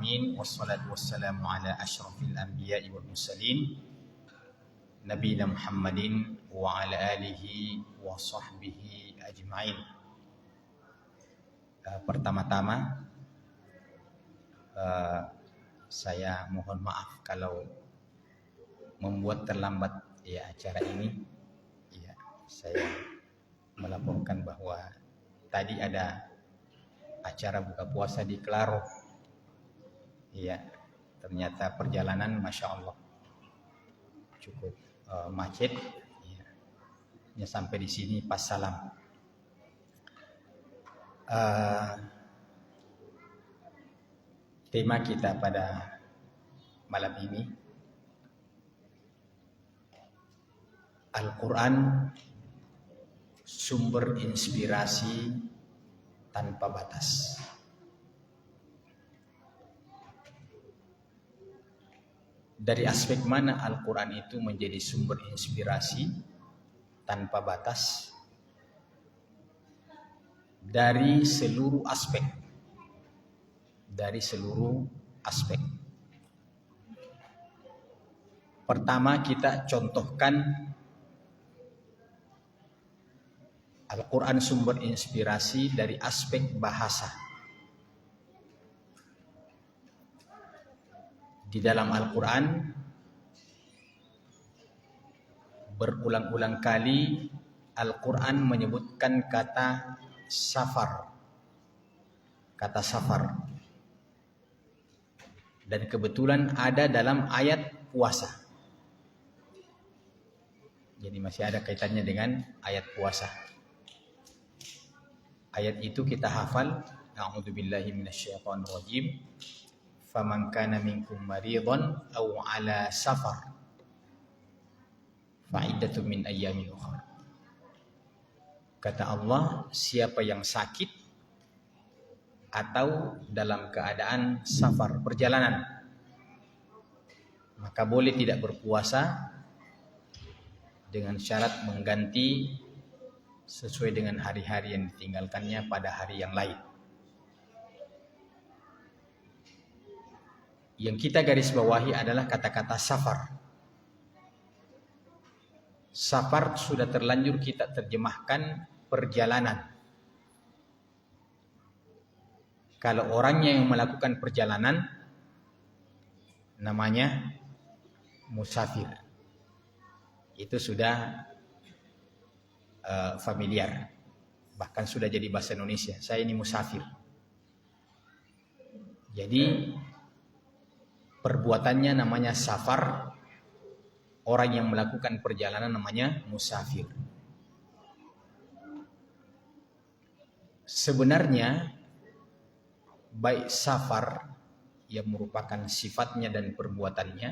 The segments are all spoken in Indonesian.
alamin wassalatu wassalamu ala asyrafil anbiya'i wal mursalin nabiyina Muhammadin wa ala alihi wa sahbihi ajma'in. Pertama-tama saya mohon maaf kalau membuat terlambat acara ini. Saya melaporkan bahwa tadi ada acara buka puasa di Klaro. Ternyata perjalanan Masya Allah cukup macet. Sampai di sini pas salam. Tema kita pada malam ini Al-Quran, sumber inspirasi tanpa batas. Dari aspek mana Al-Quran itu menjadi sumber inspirasi tanpa batas? Dari seluruh aspek. Pertama, kita contohkan Al-Quran sumber inspirasi dari aspek bahasa. Di dalam Al-Quran berulang-ulang kali Al-Quran menyebutkan kata safar. Dan kebetulan ada dalam ayat puasa. Jadi masih ada kaitannya dengan ayat puasa. Ayat itu kita hafal. A'udzubillahi minasyaitonir rajim. Faman kana minkum maridhan aw ala safar fa'iddatun min ayyamin ukhra. Kata Allah, siapa yang sakit atau dalam keadaan safar, perjalanan, maka boleh tidak berpuasa dengan syarat mengganti sesuai dengan hari-hari yang ditinggalkannya pada hari yang lain. Yang kita garis bawahi adalah kata-kata safar. Safar sudah terlanjur kita terjemahkan perjalanan. Kalau orangnya yang melakukan perjalanan namanya musafir. Itu sudah familiar. Bahkan sudah jadi bahasa Indonesia. Saya ini musafir. Jadi perbuatannya namanya safar. Orang yang melakukan perjalanan namanya musafir. Sebenarnya baik safar yang merupakan sifatnya dan perbuatannya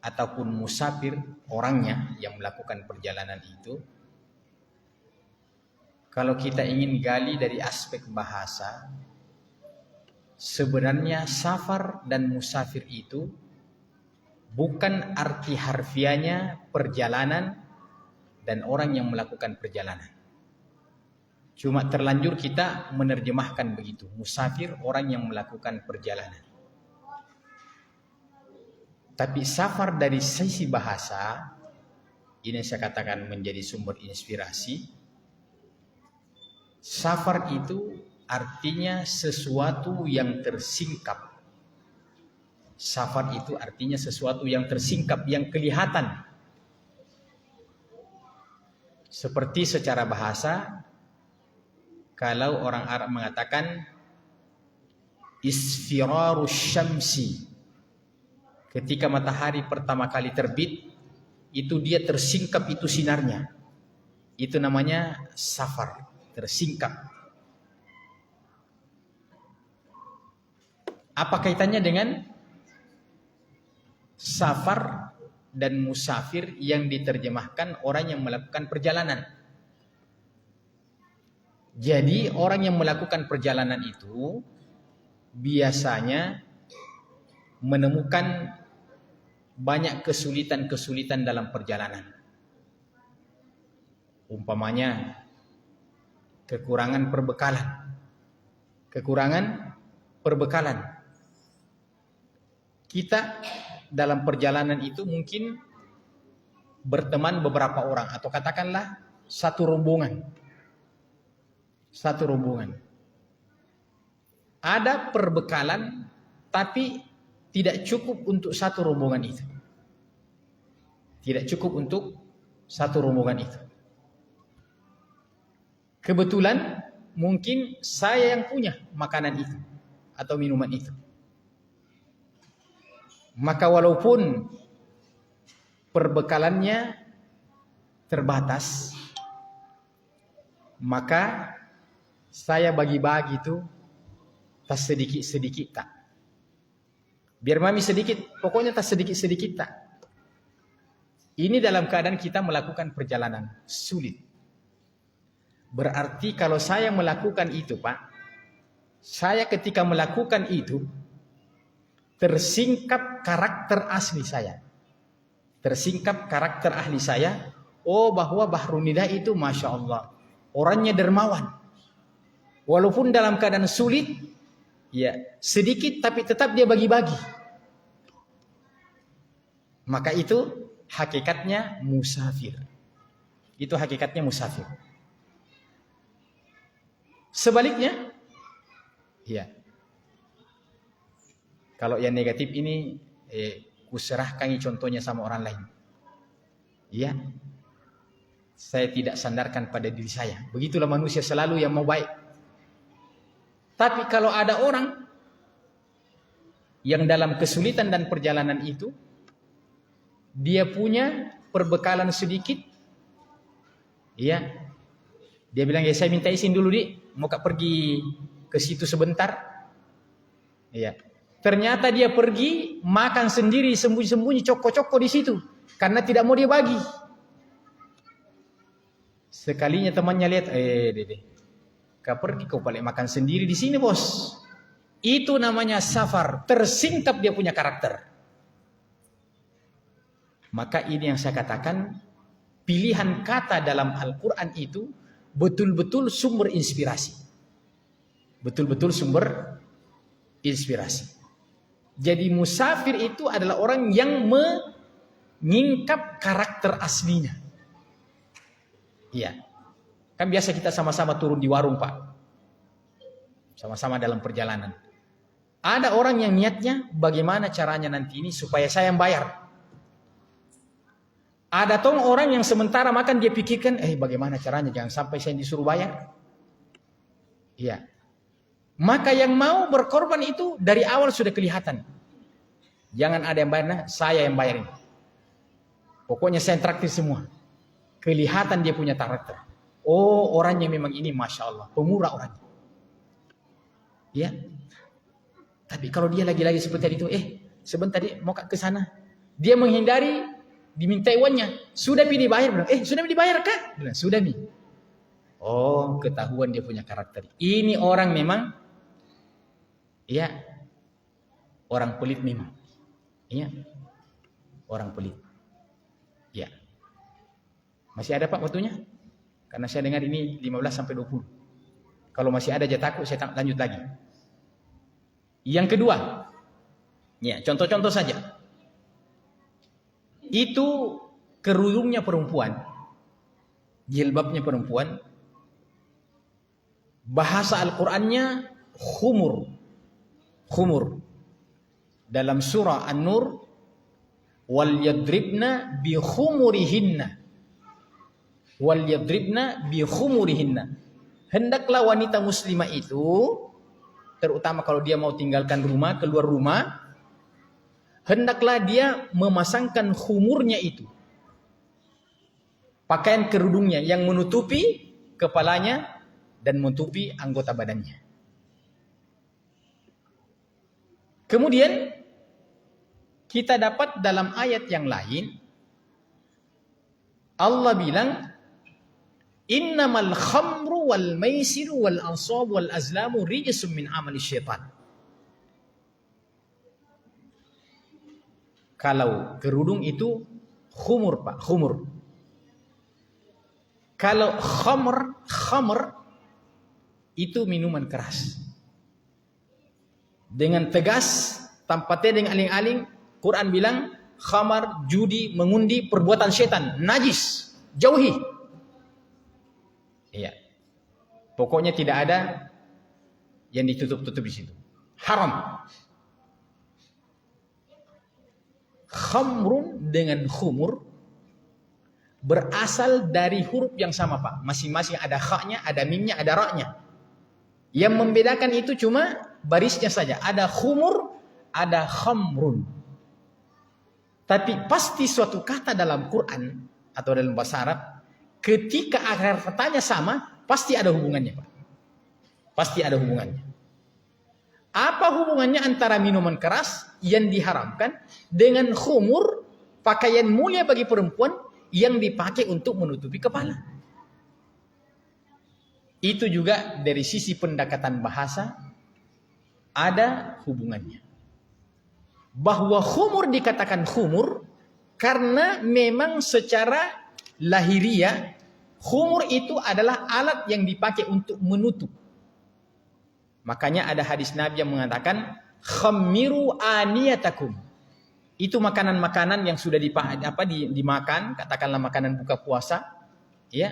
ataupun musafir orangnya yang melakukan perjalanan itu, kalau kita ingin gali dari aspek bahasa, sebenarnya safar dan musafir itu bukan arti harfiahnya perjalanan dan orang yang melakukan perjalanan. Cuma terlanjur kita menerjemahkan begitu. Musafir orang yang melakukan perjalanan. Tapi safar dari sisi bahasa, ini saya katakan menjadi sumber inspirasi. Safar itu artinya sesuatu yang tersingkap. Safar itu artinya sesuatu yang tersingkap, yang kelihatan. Seperti secara bahasa, kalau orang Arab mengatakan isfirarus syamsi, ketika matahari pertama kali terbit, itu dia tersingkap itu sinarnya. Itu namanya safar, tersingkap. Apa kaitannya dengan safar dan musafir yang diterjemahkan orang yang melakukan perjalanan? Jadi orang yang melakukan perjalanan itu biasanya menemukan banyak kesulitan-kesulitan dalam perjalanan. Umpamanya kekurangan perbekalan. kita dalam perjalanan itu mungkin berteman beberapa orang atau katakanlah satu rombongan. Satu rombongan. Ada perbekalan tapi tidak cukup untuk satu rombongan itu. Tidak cukup untuk satu rombongan itu. Kebetulan mungkin saya yang punya makanan itu atau minuman itu. Maka walaupun perbekalannya terbatas, maka saya bagi-bagi itu tas sedikit-sedikit tak. Biar mami sedikit, pokoknya tas sedikit-sedikit tak. Ini dalam keadaan kita melakukan perjalanan sulit. Berarti kalau saya melakukan itu, Pak, saya ketika melakukan itu tersingkap karakter asli saya. Tersingkap karakter ahli saya. Oh, bahwa Bahrul Nida itu Masya Allah, orangnya dermawan. Walaupun dalam keadaan sulit, ya sedikit tapi tetap dia bagi-bagi. Maka itu hakikatnya musafir. Itu hakikatnya musafir. Sebaliknya, ya. Kalau yang negatif ini, kuserahkan contohnya sama orang lain. Ya, saya tidak sandarkan pada diri saya. Begitulah manusia selalu yang mau baik. Tapi kalau ada orang yang dalam kesulitan dan perjalanan itu, dia punya perbekalan sedikit, ya, dia bilang, ya saya minta izin dulu mau pergi ke situ sebentar. Ya. Ternyata dia pergi makan sendiri sembunyi-sembunyi coko-coko di situ karena tidak mau dia bagi. Sekalinya temannya lihat, Dede, kau pergi kau balik makan sendiri di sini, bos. Itu namanya safar, tersingkap dia punya karakter. Maka ini yang saya katakan, pilihan kata dalam Al-Quran itu betul-betul sumber inspirasi. Betul-betul sumber inspirasi. Jadi musafir itu adalah orang yang mengingkap karakter aslinya. Iya. Kan biasa kita sama-sama turun di warung, Pak. Sama-sama dalam perjalanan. Ada orang yang niatnya bagaimana caranya nanti ini supaya saya yang bayar. Ada orang yang sementara makan dia pikirkan, bagaimana caranya jangan sampai saya disuruh bayar. Iya. Maka yang mau berkorban itu dari awal sudah kelihatan. Jangan ada yang bayar, saya yang bayarin. Pokoknya saya traktir semua. Kelihatan dia punya karakter. Oh, orangnya memang ini Masya Allah, pemurah orangnya. Ya. Tapi kalau dia lagi-lagi seperti itu, sebentar dia mau ke sana. Dia menghindari diminta uangnya. Sudah dibayar? Sudah dibayar kah? Bilang, sudah nih. Oh, ketahuan dia punya karakter. Ini orang memang, ya, orang pelit memang. Iya, orang pelit. Ya. Masih ada Pak waktunya? Karena saya dengar ini 15 sampai 20. Kalau masih ada aja takut, saya lanjut lagi. Yang kedua, ya, contoh-contoh saja. Itu kerudungnya perempuan, jilbabnya perempuan, bahasa Al-Qur'annya khumur. Khumur. Dalam surah An-Nur, wal yadribna bi khumurihinna. Wal yadribna bi khumurihinna. Hendaklah wanita muslimah itu, terutama kalau dia mau tinggalkan rumah, keluar rumah, hendaklah dia memasangkan khumurnya itu. Pakaian kerudungnya yang menutupi kepalanya dan menutupi anggota badannya. Kemudian kita dapat dalam ayat yang lain Allah bilang innamal khamru wal maisiru wal ansab wal azlamu rijsum min amali syaitan. Kalau kerudung itu khumur, Pak, khumur. Kalau khamr itu minuman keras. Dengan tegas tanpa teh dengan aling-aling. Quran bilang khamar, judi, mengundi, perbuatan setan, najis, jauhi. Iya. Pokoknya tidak ada yang ditutup-tutup di situ. Haram. Khamrun dengan khumur berasal dari huruf yang sama, Pak. Masing-masing ada kha-nya, ada mimnya, ada ra-nya. Yang membedakan itu cuma barisnya saja. Ada khumur, ada khamrun. Tapi pasti suatu kata dalam Quran atau dalam bahasa Arab, ketika akar katanya sama, pasti ada hubungannya, Pak. Pasti ada hubungannya. Apa hubungannya antara minuman keras yang diharamkan dengan khumur, pakaian mulia bagi perempuan yang dipakai untuk menutupi kepala? Itu juga dari sisi pendekatan bahasa ada hubungannya. Bahwa khumur dikatakan khumur karena memang secara lahiriah khumur itu adalah alat yang dipakai untuk menutup. Makanya ada hadis Nabi yang mengatakan khammiru aniyatakum. Itu makanan-makanan yang sudah dimakan, katakanlah makanan buka puasa, ya.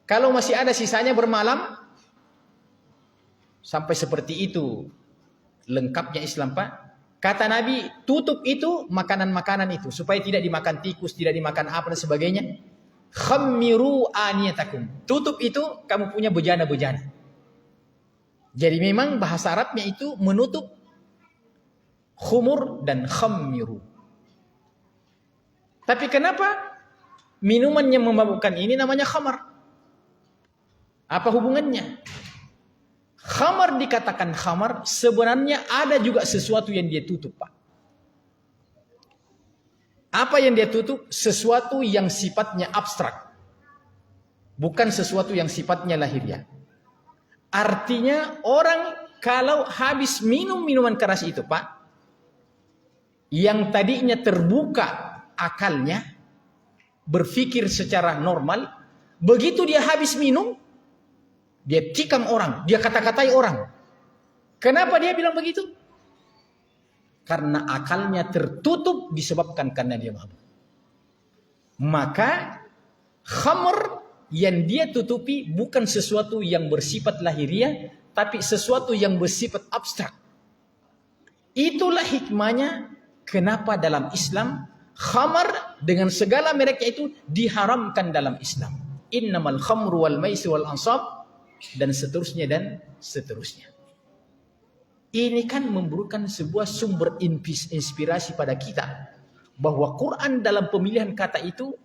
Kalau masih ada sisanya bermalam, sampai seperti itu lengkapnya Islam, Pak. Kata Nabi, tutup itu makanan-makanan itu supaya tidak dimakan tikus, tidak dimakan apa dan sebagainya. Khammiru aniyatakum. Tutup itu kamu punya bejana-bejana. Jadi memang bahasa Arabnya itu menutup khumur dan khammiru. Tapi kenapa minuman yang memabukkan ini namanya khamar? Apa hubungannya? Khamar dikatakan khamar, sebenarnya ada juga sesuatu yang dia tutup, Pak. Apa yang dia tutup? Sesuatu yang sifatnya abstrak. Bukan sesuatu yang sifatnya lahiriah. Artinya orang kalau habis minum minuman keras itu, Pak, yang tadinya terbuka akalnya, berpikir secara normal, begitu dia habis minum, dia tikam orang, dia kata-katai orang. Kenapa dia bilang begitu? Karena akalnya tertutup disebabkan karena dia mabuk. Maka khamr yang dia tutupi bukan sesuatu yang bersifat lahiriah, tapi sesuatu yang bersifat abstrak. Itulah hikmahnya kenapa dalam Islam khamar dengan segala mereknya itu diharamkan dalam Islam. Innamal khamru wal maisir wal ansab dan seterusnya dan seterusnya. Ini kan memberikan sebuah sumber inspirasi pada kita bahwa Quran dalam pemilihan kata itu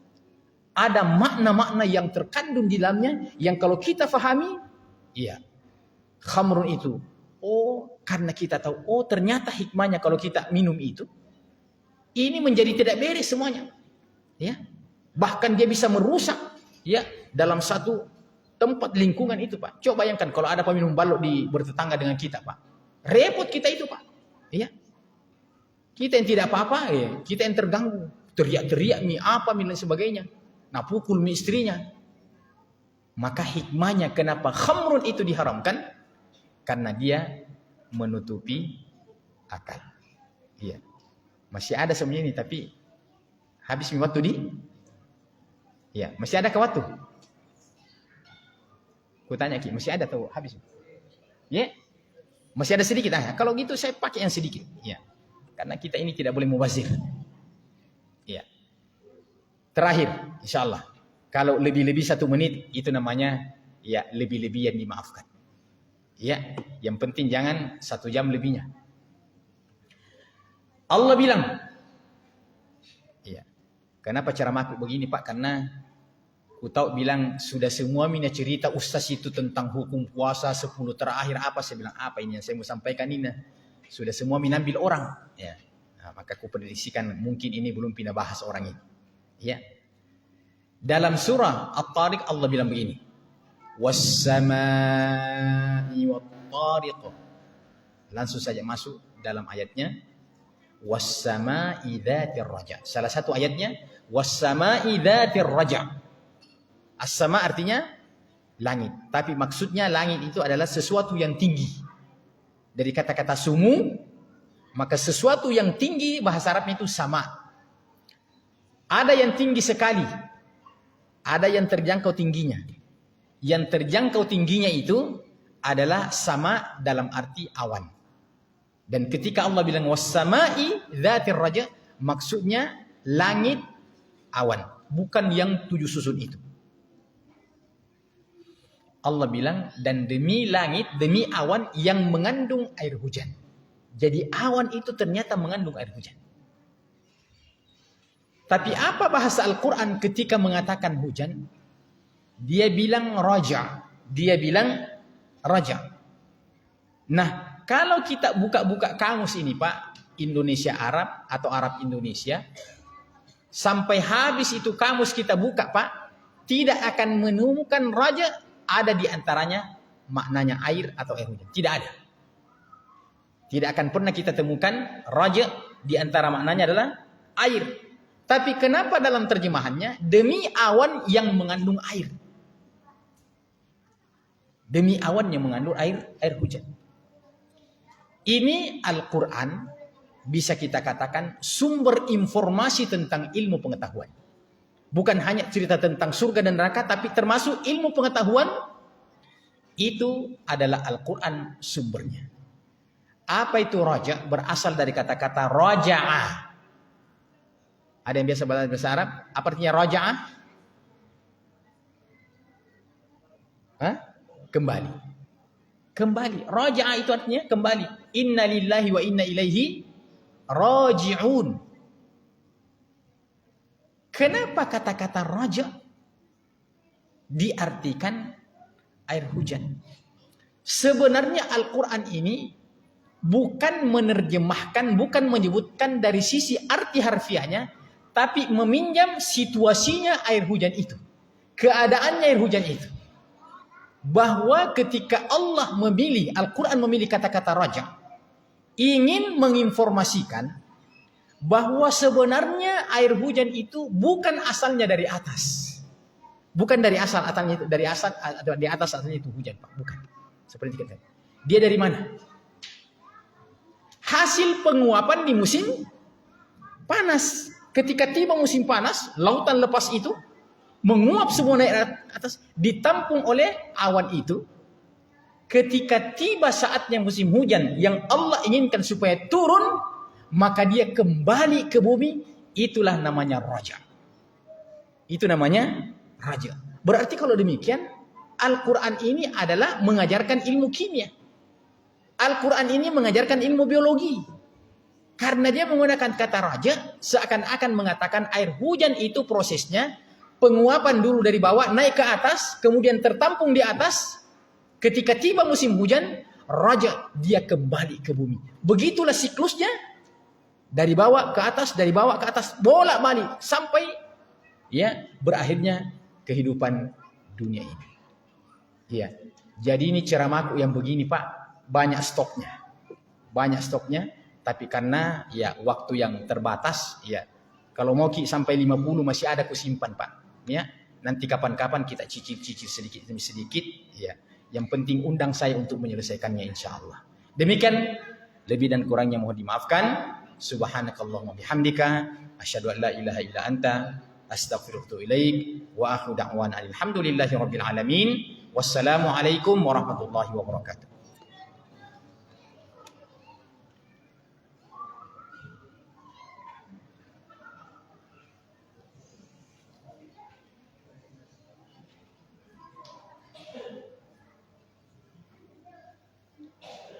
ada makna-makna yang terkandung di dalamnya yang kalau kita fahami, iya, khamrun itu, oh karena kita tahu, oh ternyata hikmahnya kalau kita minum itu, ini menjadi tidak beres semuanya, ya, bahkan dia bisa merusak, ya, dalam satu tempat lingkungan itu, Pak. Coba bayangkan kalau ada peminum balok bertetangga dengan kita, Pak, repot kita itu, Pak, ya, kita yang tidak apa-apa, ya, kita yang terganggu, teriak-teriak, mi apa, dan sebagainya. Nah, pukul istrinya. Maka hikmahnya kenapa khamrun itu diharamkan? Karena dia menutupi akal. Iya. Masih ada semuanya ini, tapi habis waktu di? Iya, masih ada ke waktu? Kutanya Ki, masih ada tuh habis? Ya? Masih ada sedikit. Nah, kalau gitu saya pakai yang sedikit. Iya. Karena kita ini tidak boleh mubazir. Iya. Terakhir, insya Allah. Kalau lebih-lebih 1 menit, itu namanya ya lebih-lebih yang dimaafkan. Ya, yang penting jangan 1 jam lebihnya. Allah bilang, ya, kenapa cara makhluk begini, Pak? Karena ku tahu bilang sudah semua mina cerita ustaz itu tentang hukum puasa 10 terakhir apa. Saya bilang apa ini yang saya mau sampaikan ini? Sudah semua mina ambil orang. Ya, nah, maka ku prediksikan mungkin ini belum pindah bahas orang ini. Ya. Dalam surah At-Tariq Allah bilang begini. Was-samaa'i wat-tariq. Langsung saja masuk dalam ayatnya. Was-samaa'i dzatir raja'. Salah satu ayatnya was-samaa'i dzatir raja'. As-sama artinya langit, tapi maksudnya langit itu adalah sesuatu yang tinggi. Dari kata-kata sumu, Maka sesuatu yang tinggi bahasa Arabnya itu sama. Ada yang tinggi sekali, ada yang terjangkau tingginya. Yang terjangkau tingginya itu adalah sama dalam arti awan. Dan ketika Allah bilang was-sama'i dzatir raja, maksudnya langit awan, bukan yang 7 susun itu. Allah bilang dan demi langit, demi awan yang mengandung air hujan. Jadi awan itu ternyata mengandung air hujan. Tapi apa bahasa Al-Quran ketika mengatakan hujan? Dia bilang raja. Dia bilang raja. Nah, kalau kita buka-buka kamus ini Pak, Indonesia Arab atau Arab Indonesia, sampai habis itu kamus kita buka Pak, tidak akan menemukan raja ada di antaranya maknanya air atau air hujan. Tidak ada. Tidak akan pernah kita temukan raja di antara maknanya adalah air. Tapi kenapa dalam terjemahannya demi awan yang mengandung air? Demi awan yang mengandung air hujan. Ini Al-Quran bisa kita katakan sumber informasi tentang ilmu pengetahuan. Bukan hanya cerita tentang surga dan neraka, tapi termasuk ilmu pengetahuan. Itu adalah Al-Quran sumbernya. Apa itu raja? Berasal dari kata-kata raja'ah. Ada yang biasa bahasa Arab? Apa artinya raja'ah? Kembali. Kembali. Raja'ah itu artinya kembali. Inna lillahi wa inna ilaihi raji'un. Kenapa kata-kata raja diartikan air hujan? Sebenarnya Al-Quran ini bukan menerjemahkan, bukan menyebutkan dari sisi arti harfiahnya, tapi meminjam situasinya air hujan itu. Keadaannya air hujan itu. Bahwa ketika Allah memilih, Al-Quran memilih kata-kata raja, ingin menginformasikan bahwa sebenarnya air hujan itu bukan asalnya dari atas. Bukan dari asal asalnya itu, dari atas asalnya itu hujan, Pak. Bukan. Seperti kita. Dia dari mana? Hasil penguapan di musim panas. Ketika tiba musim panas, lautan lepas itu menguap semua naik atas, ditampung oleh awan itu. Ketika tiba saatnya musim hujan yang Allah inginkan supaya turun, maka dia kembali ke bumi. Itulah namanya raja. Itu namanya raja. Berarti kalau demikian, Al-Quran ini adalah mengajarkan ilmu kimia. Al-Quran ini mengajarkan ilmu biologi. Karena dia menggunakan kata raja, seakan-akan mengatakan air hujan itu prosesnya penguapan dulu dari bawah naik ke atas, kemudian tertampung di atas. Ketika tiba musim hujan, raja dia kembali ke bumi. Begitulah siklusnya, dari bawah ke atas, dari bawah ke atas, bolak-balik sampai ya berakhirnya kehidupan dunia ini. Ya, jadi ini ceramahku yang begini Pak. Banyak stoknya, tapi karena ya waktu yang terbatas, ya kalau mau sampai 50 masih ada kusimpan Pak, ya nanti kapan-kapan kita cicil sedikit demi sedikit, ya yang penting undang saya untuk menyelesaikannya insyaallah. Demikian, lebih dan kurangnya mohon dimaafkan. Subhanakallahumma bihamdika asyhadu an la ilaha illa anta astaghfiruka wa atubu ilaik wa akhiru da'wana alhamdulillahi rabbil alamin. Wassalamualaikum warahmatullahi wabarakatuh.